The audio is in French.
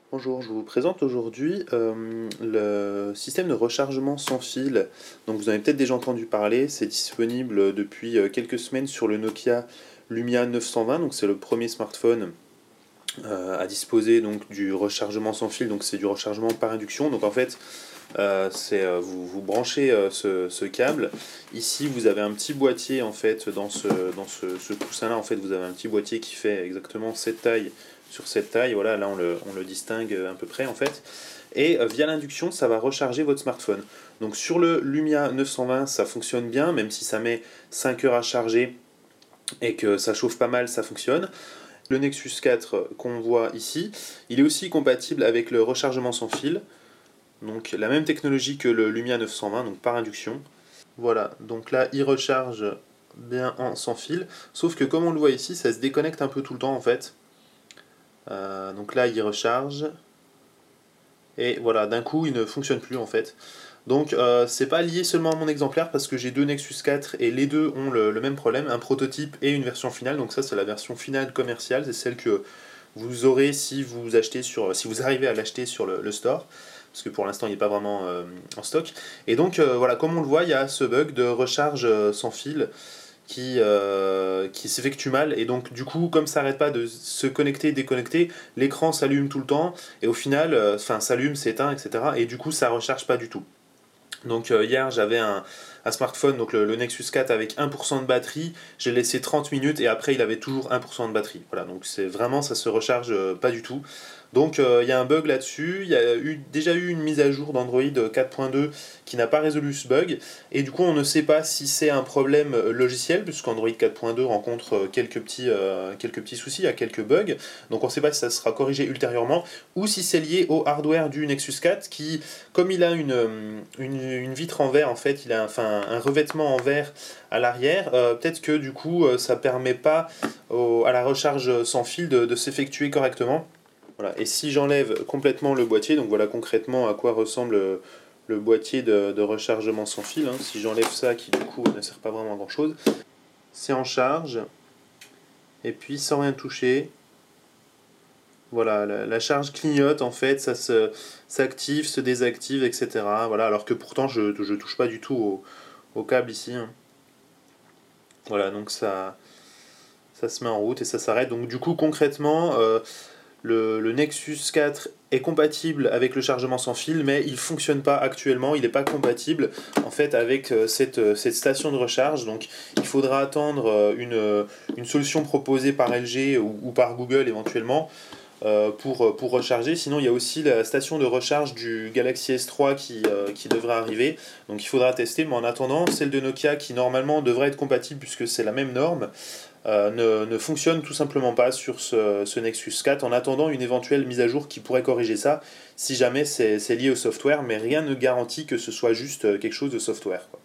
Bonjour, je vous présente aujourd'hui le système de rechargement sans fil. Donc vous en avez peut-être déjà entendu parler, c'est disponible depuis quelques semaines sur le Nokia Lumia 920, donc c'est le premier smartphone à disposer donc du rechargement sans fil, donc c'est du rechargement par induction. Donc en fait, vous branchez ce câble. Ici vous avez un petit boîtier en fait ce coussin là, en fait vous avez un petit boîtier qui fait exactement cette taille sur cette taille. Voilà, là on le distingue à peu près en fait. Et via l'induction, ça va recharger votre smartphone. Donc sur le Lumia 920, ça fonctionne bien, même si ça met 5 heures à charger et que ça chauffe pas mal, ça fonctionne. Le Nexus 4 qu'on voit ici, il est aussi compatible avec le rechargement sans fil. Donc la même technologie que le Lumia 920, donc par induction. Voilà, donc là il recharge bien en sans fil, sauf que comme on le voit ici, ça se déconnecte un peu tout le temps en fait. Donc là il recharge, et voilà, d'un coup il ne fonctionne plus en fait. Donc c'est pas lié seulement à mon exemplaire parce que j'ai deux Nexus 4 et les deux ont le même problème, un prototype et une version finale. Donc ça c'est la version finale commerciale, c'est celle que vous aurez si vous achetez si vous arrivez à l'acheter sur le store, parce que pour l'instant il n'est pas vraiment en stock. Et donc voilà, comme on le voit, il y a ce bug de recharge sans fil qui s'effectue mal, et donc du coup comme ça n'arrête pas de se connecter, déconnecter, l'écran s'allume tout le temps, et au final, s'allume, s'éteint, etc. Et du coup ça recharge pas du tout. Donc hier j'avais un smartphone, donc le Nexus 4 avec 1% de batterie, j'ai laissé 30 minutes et après il avait toujours 1% de batterie. Voilà, donc c'est vraiment, ça se recharge pas du tout. Donc il y a un bug là-dessus, il y a déjà eu une mise à jour d'Android 4.2 qui n'a pas résolu ce bug, et du coup on ne sait pas si c'est un problème logiciel, puisqu'Android 4.2 rencontre quelques petits soucis, il y a quelques bugs, donc on ne sait pas si ça sera corrigé ultérieurement, ou si c'est lié au hardware du Nexus 4 qui, comme il a une vitre en verre, en fait, il a un revêtement en verre à l'arrière, peut-être que du coup ça permet pas à la recharge sans fil de s'effectuer correctement. Voilà. Et si j'enlève complètement le boîtier, donc voilà concrètement à quoi ressemble le boîtier de rechargement sans fil, hein. Si j'enlève ça qui du coup ne sert pas vraiment à grand chose, c'est en charge, et puis sans rien toucher, voilà, la charge clignote en fait, s'active, se désactive, etc. Voilà, alors que pourtant je touche pas du tout au câble ici, hein. Voilà, donc ça se met en route et ça s'arrête. Donc du coup concrètement, le Nexus 4 est compatible avec le chargement sans fil, mais il ne fonctionne pas actuellement, il n'est pas compatible en fait avec cette station de recharge. Donc il faudra attendre une solution proposée par LG ou par Google éventuellement pour recharger. Sinon il y a aussi la station de recharge du Galaxy S3 qui devra arriver, donc il faudra tester, mais en attendant celle de Nokia qui normalement devrait être compatible puisque c'est la même norme, ne fonctionne tout simplement pas sur ce Nexus 4, en attendant une éventuelle mise à jour qui pourrait corriger ça si jamais c'est lié au software, mais rien ne garantit que ce soit juste quelque chose de software, quoi.